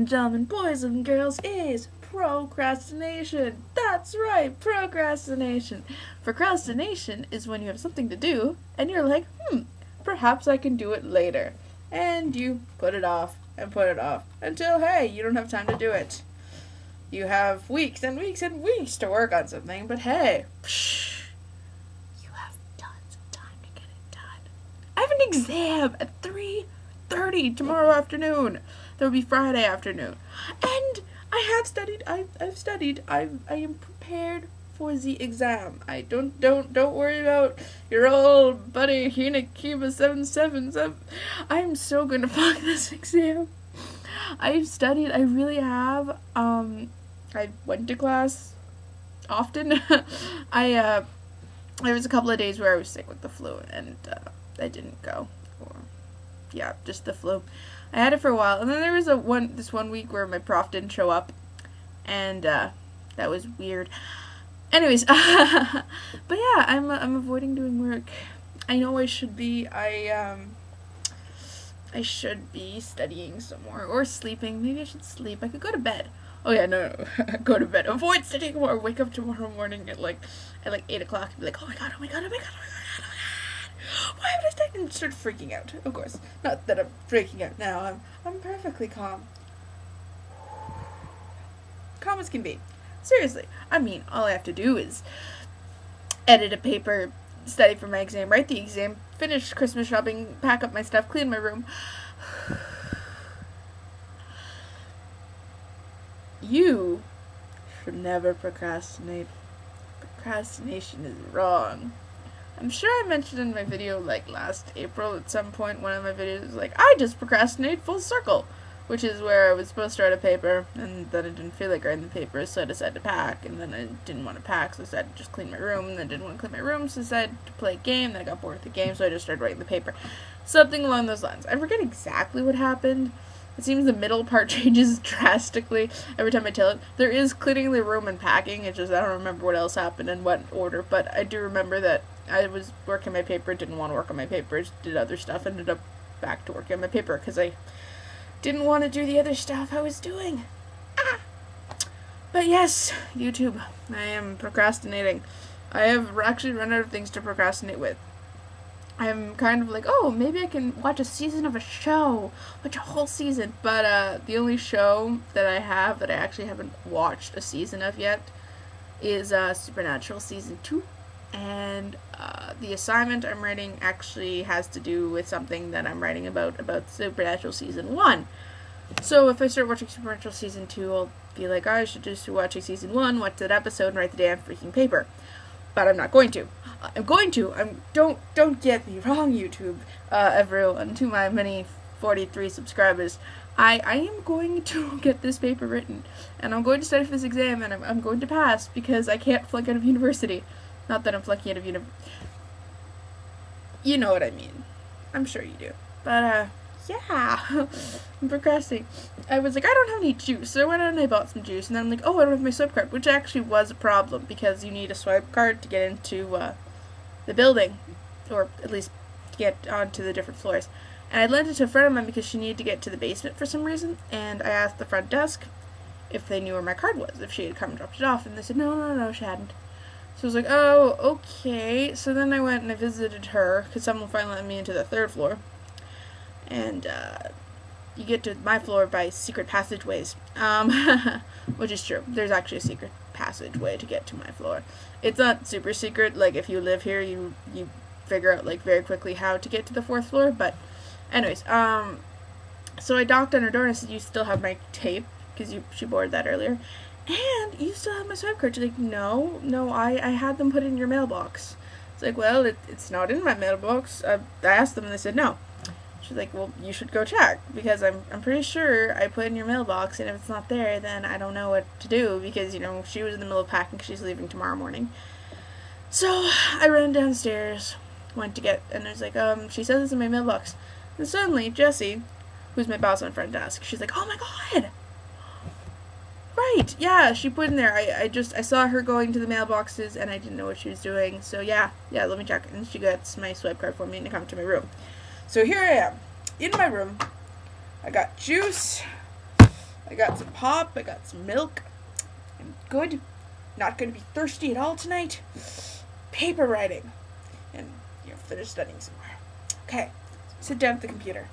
and gentlemen, boys and girls, is procrastination. That's right, procrastination. Procrastination is when you have something to do and you're like, perhaps I can do it later. And you put it off and put it off until, hey, you don't have time to do it. You have weeks and weeks and weeks to work on something, but hey, you have tons of time to get it done. I have an exam at 3:30 tomorrow afternoon. That would be Friday afternoon. And I have studied. I've studied. I am prepared for the exam. I don't worry about your old buddy Hinakiba 777. I'm so gonna fuck this exam. I've studied. I really have. I went to class often. There was a couple of days where I was sick with the flu and I didn't go. Yeah, just the flu. I had it for a while, and then there was this one week where my prof didn't show up, and that was weird. Anyways, but yeah, I'm avoiding doing work. I know I should be. I should be studying some more or sleeping. Maybe I should sleep. I could go to bed. Oh yeah, no, go to bed. Avoid studying more. Wake up tomorrow morning at like 8 o'clock and be like, oh my god. Why would I start and start freaking out? Of course, not that I'm freaking out now. I'm perfectly calm. Calm as can be. Seriously, I mean, all I have to do is edit a paper, study for my exam, write the exam, finish Christmas shopping, pack up my stuff, clean my room. You should never procrastinate. Procrastination is wrong. I'm sure I mentioned in my video like last April at some point, one of my videos was like, I just procrastinate full circle, which is where I was supposed to write a paper and then I didn't feel like writing the paper, so I decided to pack, and then I didn't want to pack, so I decided to just clean my room, and then I didn't want to clean my room, so I decided to play a game, then I got bored with the game, so I just started writing the paper. Something along those lines. I forget exactly what happened. It seems the middle part changes drastically every time I tell it. There is cleaning the room and packing, it's just I don't remember what else happened in what order, but I do remember that I was working my paper, didn't want to work on my paper, just did other stuff, ended up back to working on my paper because I didn't want to do the other stuff I was doing. But yes, YouTube, I am procrastinating. I have actually run out of things to procrastinate with. I'm kind of like, oh, maybe I can watch a season of a show, watch a whole season, but the only show that I have that I actually haven't watched a season of yet is Supernatural Season 2, and the assignment I'm writing actually has to do with something that I'm writing about Supernatural Season 1. So if I start watching Supernatural Season 2, I'll be like, oh, I should just be watching Season 1, watch that episode, and write the damn freaking paper. But I'm not going to. I'm going to. Don't get me wrong, YouTube, everyone, to my many 43 subscribers. I am going to get this paper written, and I'm going to study for this exam, and I'm going to pass, because I can't flunk out of university. Not that I'm flunking out of university. You know what I mean. I'm sure you do. But, yeah. I'm procrastinating. I was like, I don't have any juice, so I went out and I bought some juice, and then I'm like, oh, I don't have my swipe card, which actually was a problem, because you need a swipe card to get into, the building, or at least to get onto the different floors. And I lent it to a friend of mine because she needed to get to the basement for some reason, and I asked the front desk if they knew where my card was, if she had come and dropped it off, and they said, no, she hadn't. So I was like, oh, okay. So then I went and I visited her, because someone finally let me into the 3rd floor. And, you get to my floor by secret passageways. Which is true. There's actually a secret passageway to get to my floor. It's not super secret, like, if you live here, you figure out, like, very quickly how to get to the 4th floor, but, anyways, so I knocked on her door and I said, you still have my tape, because she borrowed that earlier. And you still have my swipe card. She's like, no, I had them put in your mailbox. It's like, well, it's not in my mailbox. I asked them and they said no. She's like, well, you should go check, because I'm pretty sure I put it in your mailbox, and if it's not there, then I don't know what to do, because, you know, she was in the middle of packing because she's leaving tomorrow morning. So I ran downstairs, went to get, and I was like, she says it's in my mailbox. And suddenly, Jessie, who's my boss on front desk, she's like, oh my god! Right, yeah, she put in there. I saw her going to the mailboxes, and I didn't know what she was doing, so yeah, let me check. And she gets my swipe card for me to come to my room. So here I am, in my room. I got juice, I got some pop, I got some milk. I'm good. Not going to be thirsty at all tonight. Paper writing. And, finish studying some more. Okay, sit down at the computer.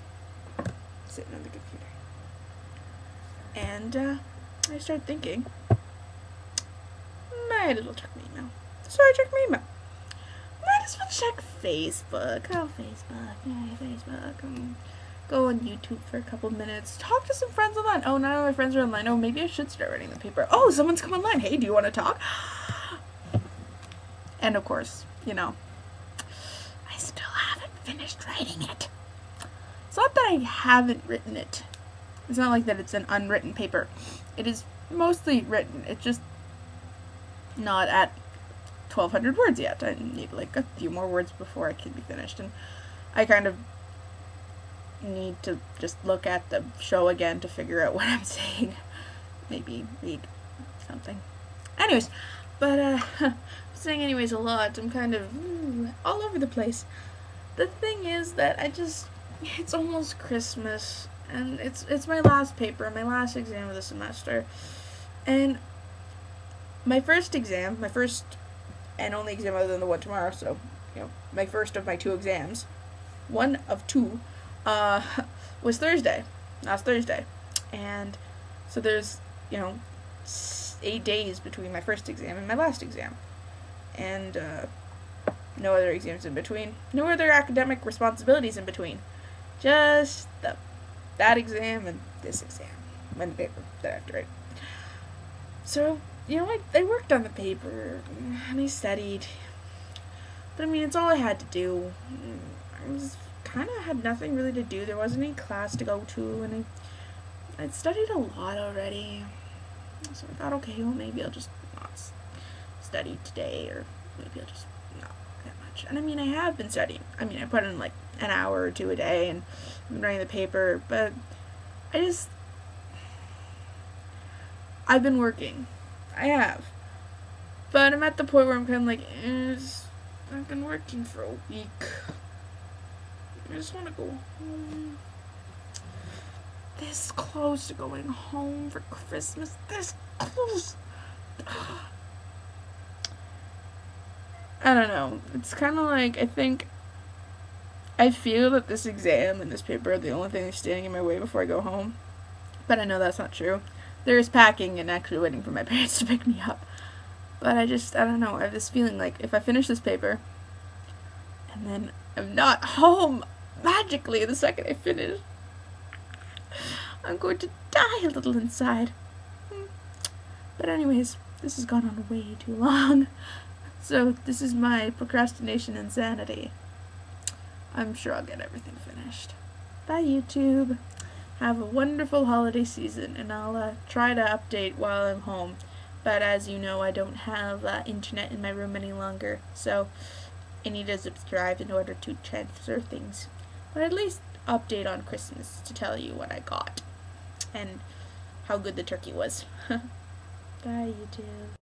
Sitting on the computer. And, I started thinking, might as well check my email. So I checked my email. Might as well check Facebook. Oh, Facebook. Yeah, Facebook. Go on YouTube for a couple minutes. Talk to some friends online. Oh, none of my friends are online. Oh, maybe I should start writing the paper. Oh, someone's come online. Hey, do you want to talk? And of course, I still haven't finished writing it. It's not that I haven't written it. It's not like that it's an unwritten paper. It is mostly written. It's just not at 1,200 words yet. I need like a few more words before I can be finished. And I kind of need to just look at the show again to figure out what I'm saying. Maybe read something. Anyways, but I'm saying anyways a lot. I'm kind of all over the place. The thing is that it's almost Christmas, and it's my last paper, my last exam of the semester, and my first exam, my first and only exam other than the one tomorrow, so my first of my 2 exams, one of 2, was last Thursday, and so there's 8 days between my first exam and my last exam, and no other exams in between, no other academic responsibilities in between, just that exam and this exam, and the paper that I have to write. So I worked on the paper and I studied, but it's all I had to do. I kind of had nothing really to do. There wasn't any class to go to, and I'd studied a lot already. So I thought, okay, well, maybe I'll just not study today, or maybe I'll just not that much. And I have been studying. I put in like an hour or 2 a day, and I've been writing the paper, but I've been working. I have. But I'm at the point where I'm kind of like, I've been working for a week. I just want to go home. This close to going home for Christmas. This close. I don't know. It's kind of like, I feel that this exam and this paper are the only thing that's standing in my way before I go home. But I know that's not true. There is packing and actually waiting for my parents to pick me up. But I don't know. I have this feeling like if I finish this paper and then I'm not home magically the second I finish, I'm going to die a little inside. But anyways, this has gone on way too long. So this is my procrastination insanity. I'm sure I'll get everything finished. Bye, YouTube. Have a wonderful holiday season, and I'll try to update while I'm home. But as you know, I don't have internet in my room any longer, so I need to subscribe in order to transfer things. But at least update on Christmas to tell you what I got and how good the turkey was. Bye, YouTube.